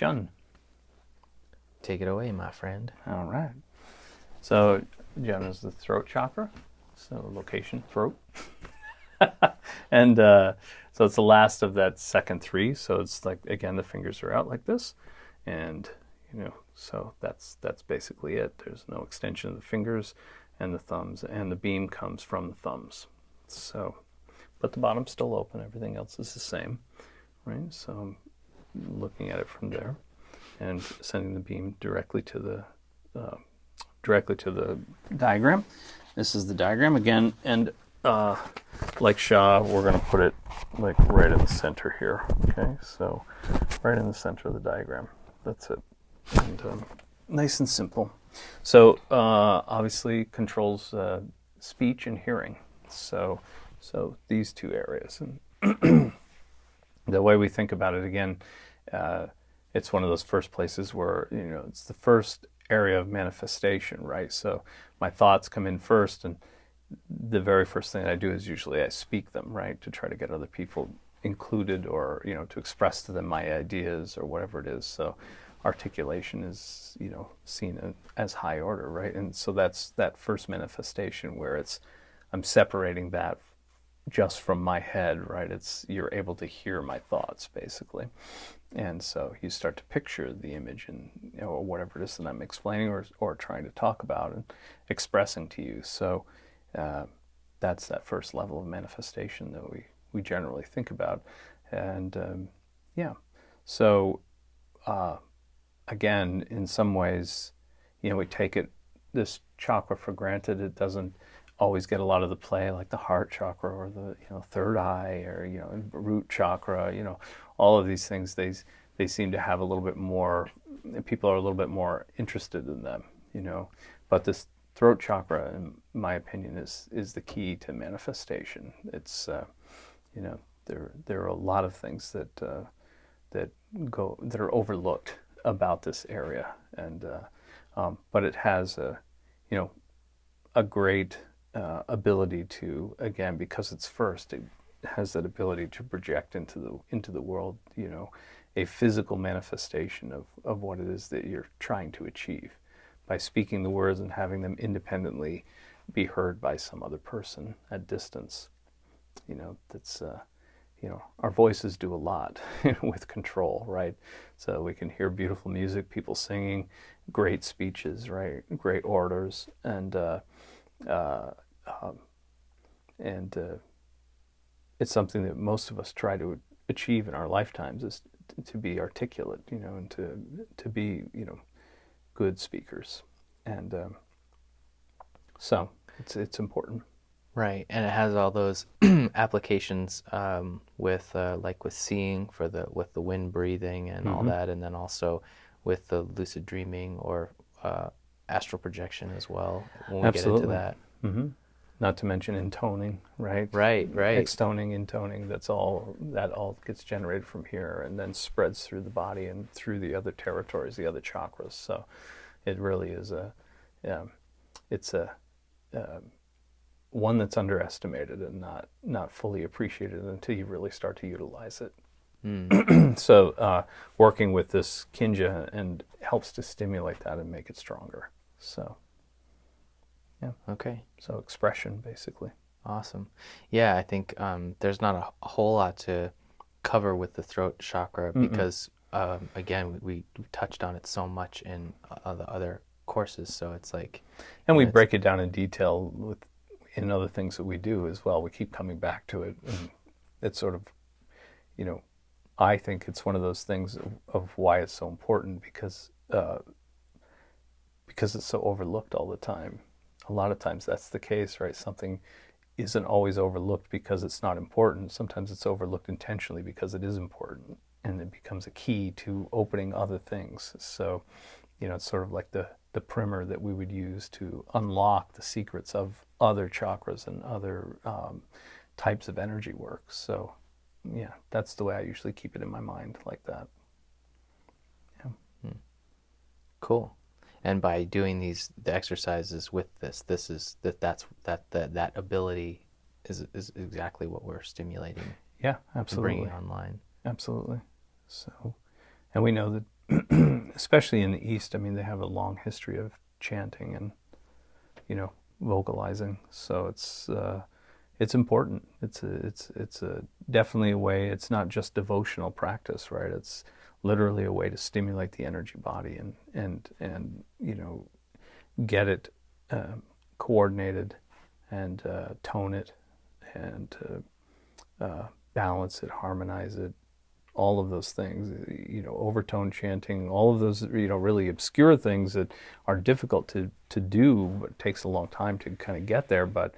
Jun. Take it away, my friend. All right. So Jun is the throat chakra. So location, throat. And so it's the last of that second three. So it's like, again, the fingers are out like this. And, so that's basically it. There's no extension of the fingers and the thumbs. And the beam comes from the thumbs. So, but the bottom's still open. Everything else is the same, right? So I'm looking at it from there and sending the beam directly to the diagram. This is the diagram again, and like Shah, we're going to put it like right in the center here. Okay, so right in the center of the diagram. That's it, and nice and simple. So obviously controls speech and hearing. So these two areas, and the way we think about it again, it's one of those first places where it's the first area of manifestation, right? So my thoughts come in first, and the very first thing I do is usually I speak them, right, to try to get other people included, or to express to them my ideas or whatever it is. So articulation is seen as high order, right? And so that's that first manifestation where I'm separating that just from my head, right? You're able to hear my thoughts basically. And so you start to picture the image and or whatever it is that I'm explaining or trying to talk about and expressing to you. So that's that first level of manifestation that we generally think about. And so again, in some ways, we take this chakra for granted. It doesn't always get a lot of the play, like the heart chakra or the third eye or root chakra. All of these things, they seem to have a little bit more. People are a little bit more interested in them. But this throat chakra, in my opinion, is the key to manifestation. It's there are a lot of things that are overlooked about this area, and but it has a great ability to, again, because it's first, it has that ability to project into the world, a physical manifestation of what it is that you're trying to achieve by speaking the words and having them independently be heard by some other person at distance. That's our voices do a lot with control, right? So we can hear beautiful music, people singing, great speeches, right? Great orators, and it's something that most of us try to achieve in our lifetimes, is to be articulate, and to be, good speakers, and so it's important. Right, and it has all those applications with seeing with the wind breathing and all that, and then also with the lucid dreaming or astral projection as well. When we Absolutely. get into that, not to mention intoning, right? Right. Extoning, intoning. That all gets generated from here and then spreads through the body and through the other territories, the other chakras. So it really is it's a one that's underestimated and not fully appreciated until you really start to utilize it. So working with this Kinja and helps to stimulate that and make it stronger. So yeah. Okay. So expression, basically. Awesome. Yeah, I think there's not a whole lot to cover with the throat chakra because again, we touched on it so much in the other courses. So it's like, and we break it down in detail in other things that we do as well. We keep coming back to it, and it's sort of, I think it's one of those things of why it's so important, because it's so overlooked all the time. A lot of times that's the case, right? Something isn't always overlooked because it's not important. Sometimes it's overlooked intentionally because it is important, and it becomes a key to opening other things. So, it's sort of like the primer that we would use to unlock the secrets of other chakras and other types of energy work. So, yeah, that's the way I usually keep it in my mind, like that. Yeah. Cool. And by doing the exercises with that ability is exactly what we're stimulating. Yeah, absolutely. Bringing online. Absolutely. So, and we know that especially in the East, I mean, they have a long history of chanting and, vocalizing. So it's important. It's definitely a way. It's not just devotional practice, right? It's literally a way to stimulate the energy body and get it coordinated and tone it and balance it, harmonize it, all of those things, overtone chanting, all of those, really obscure things that are difficult to do, but it takes a long time to kind of get there. But,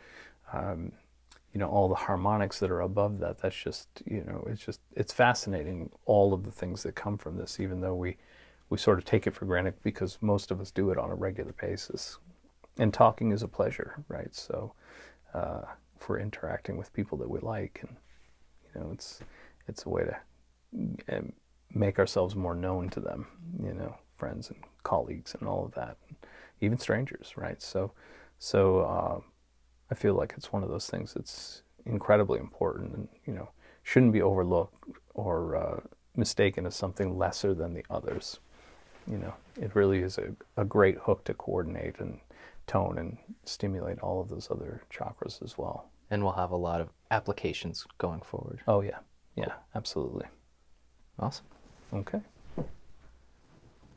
all the harmonics that are above that, that's just, it's fascinating, all of the things that come from this, even though we sort of take it for granted because most of us do it on a regular basis. And talking is a pleasure, right? So if we're interacting with people that we like, and, it's a way to make ourselves more known to them, friends and colleagues and all of that, even strangers, right? So I feel like it's one of those things that's incredibly important and, shouldn't be overlooked or mistaken as something lesser than the others. It really is a great hook to coordinate and tone and stimulate all of those other chakras as well. And we'll have a lot of applications going forward. Oh, yeah. Yeah, absolutely. Awesome. Okay.